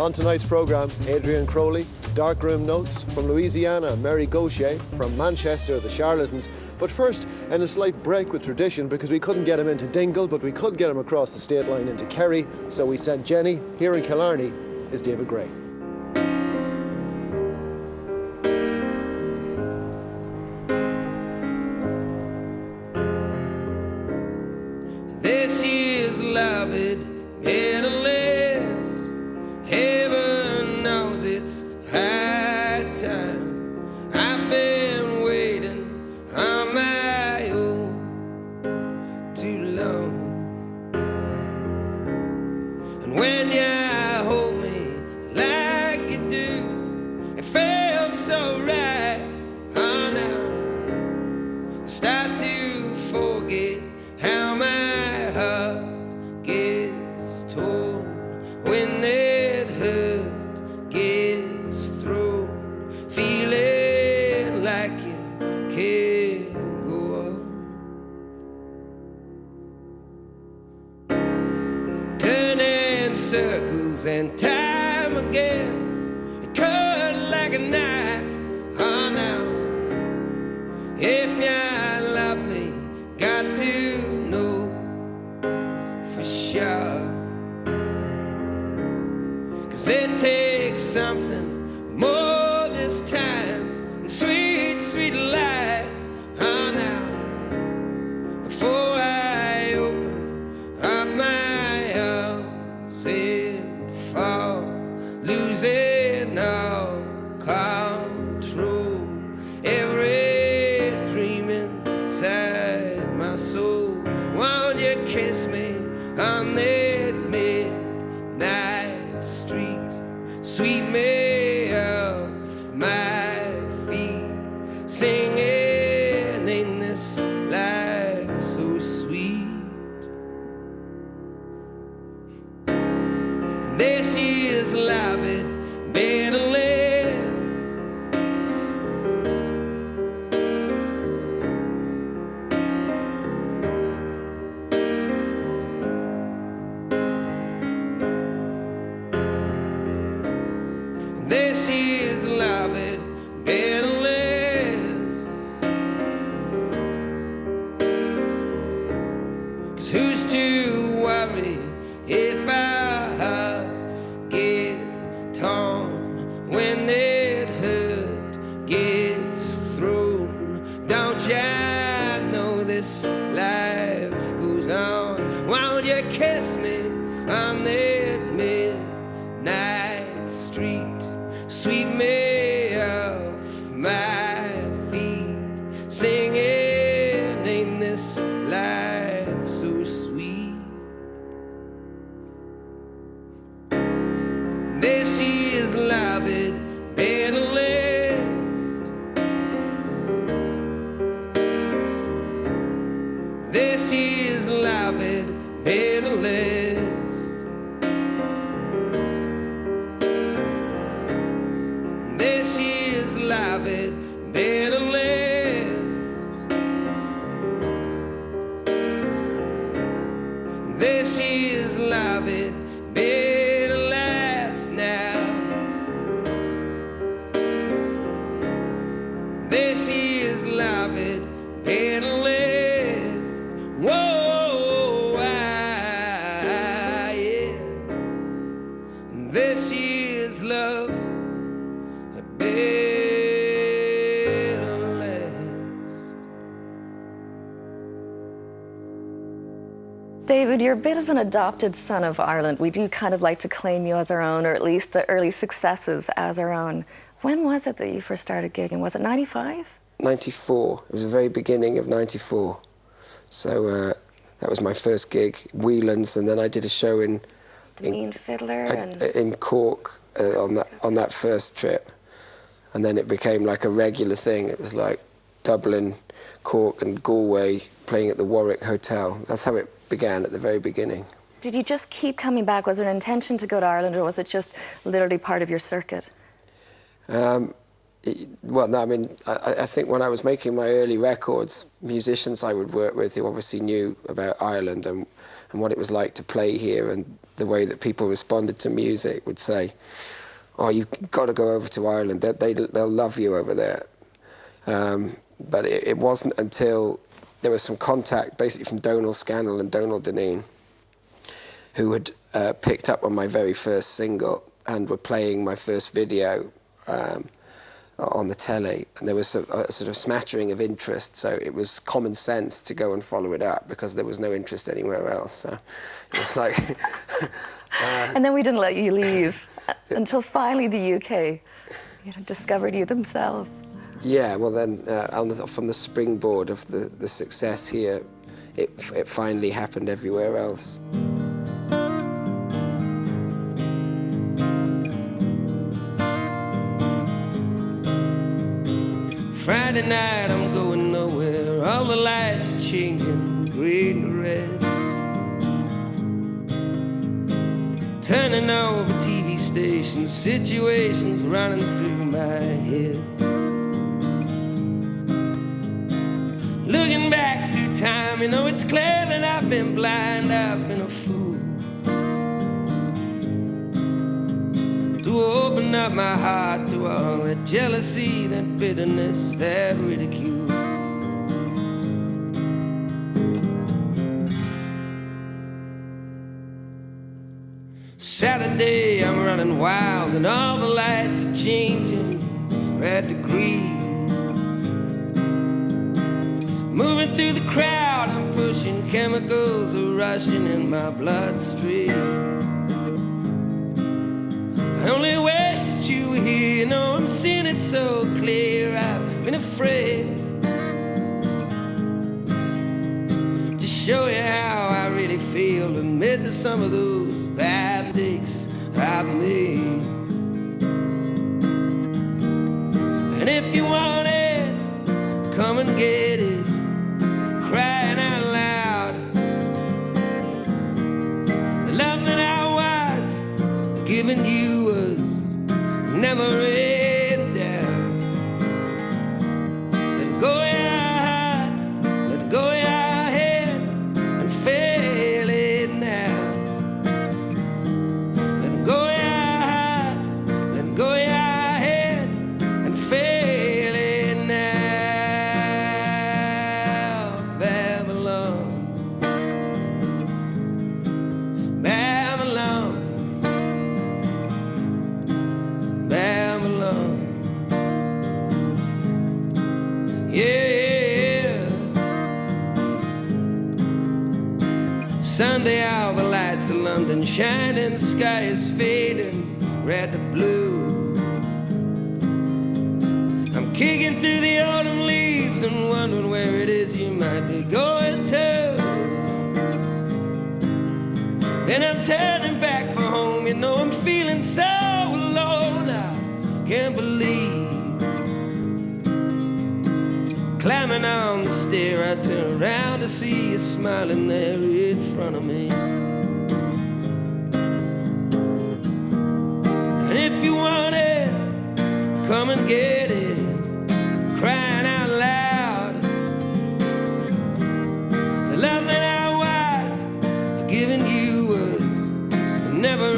On tonight's programme, Adrian Crowley, Darkroom Notes from Louisiana, Mary Gaucher from Manchester, the Charlatans. But first, in a slight break with tradition, because we couldn't get him into Dingle, but we could get him across the state line into Kerry, so we sent Jenny. Here in Killarney is David Gray. This year's love it endless. Heaven knows it's high time. I've been waiting on my own too long. And when you hold me like you do, it feels so right. Oh, now I start to forget how my heart gets torn when that hurt gets thrown, feeling like you can't go on. Turning circles and time again, it cut like a knife. Oh, now if you love me, got to know for sure. 'Cause it takes something more this time than sweet, sweet life. Oh, now before I open up my arms and fall, losing all control, every dream inside my soul. Won't you kiss me on that midnight street? Sweep me off my feet, singing in this life so sweet. This year's love it better live. This year's love it better live. 'Cause who's to worry if our hearts get torn when that hurt gets thrown? Don't ya know this life goes on? Won't you kiss me on that midnight street? Sweep me off my feet, singing in this life so sweet. This year's love it better last. This year's love it better last. This year's love it better last. This year's love it better last now. This year's love it better last. Whoa, yeah. This year's love better last. David, you're a bit of an adopted son of Ireland. We do kind of like to claim you as our own, or at least the early successes as our own. When was it that you first started gigging? Was it 95? 94. It was the very beginning of 94. So that was my first gig, Whelan's, and then I did a show in Mean Fiddler in Cork on that first trip. And then it became like a regular thing. It was like Dublin, Cork and Galway, playing at the Warwick Hotel. That's how it began at the very beginning. Did you just keep coming back? Was there an intention to go to Ireland, or was it just literally part of your circuit? Well, no, I mean, I think when I was making my early records, musicians I would work with who obviously knew about Ireland and what it was like to play here, and the way that people responded to music, would say, "Oh, you've got to go over to Ireland. They'll love you over there." But it wasn't until there was some contact, basically from Donal Scannell and Donal Dineen, who had picked up on my very first single and were playing my first video on the telly, and there was a sort of smattering of interest, so it was common sense to go and follow it up because there was no interest anywhere else. So it's like... And then we didn't let you leave until finally the UK discovered you themselves. Yeah, well then, from the springboard of the success here, it finally happened everywhere else. Friday night, I'm going nowhere. All the lights are changing, green to red. Turning over TV stations, situations running through my head. Looking back through time, it's clear that I've been blind, I've been a fool. To open up my heart to all that jealousy, that bitterness, that ridicule. Saturday, I'm running wild and all the lights are changing, red to green. Moving through the crowd, I'm pushing, chemicals are rushing in my bloodstream. I only wish that you were here, I'm seeing it so clear. I've been afraid to show you how I really feel amid the some of those bad mistakes I've made. And if you want it, come and get it, crying out loud. The love that I was giving you was never in doubt. Let go of your heart, let go of your head, and feel it now. Let go of your heart, let go of your head, and feel it now. Babylon, Babylon, Babylon. Yeah. Sunday, all the lights of London shining, sky is fading, red to blue. I'm kicking through the autumn leaves and wondering where it is you might be going to. Then I'm turning back for home, I'm feeling so alone. I can't believe. Climbing on the stair, I turn around to see you smiling there in front of me. And if you want it, come and get it, crying out loud. The love that I was giving you was never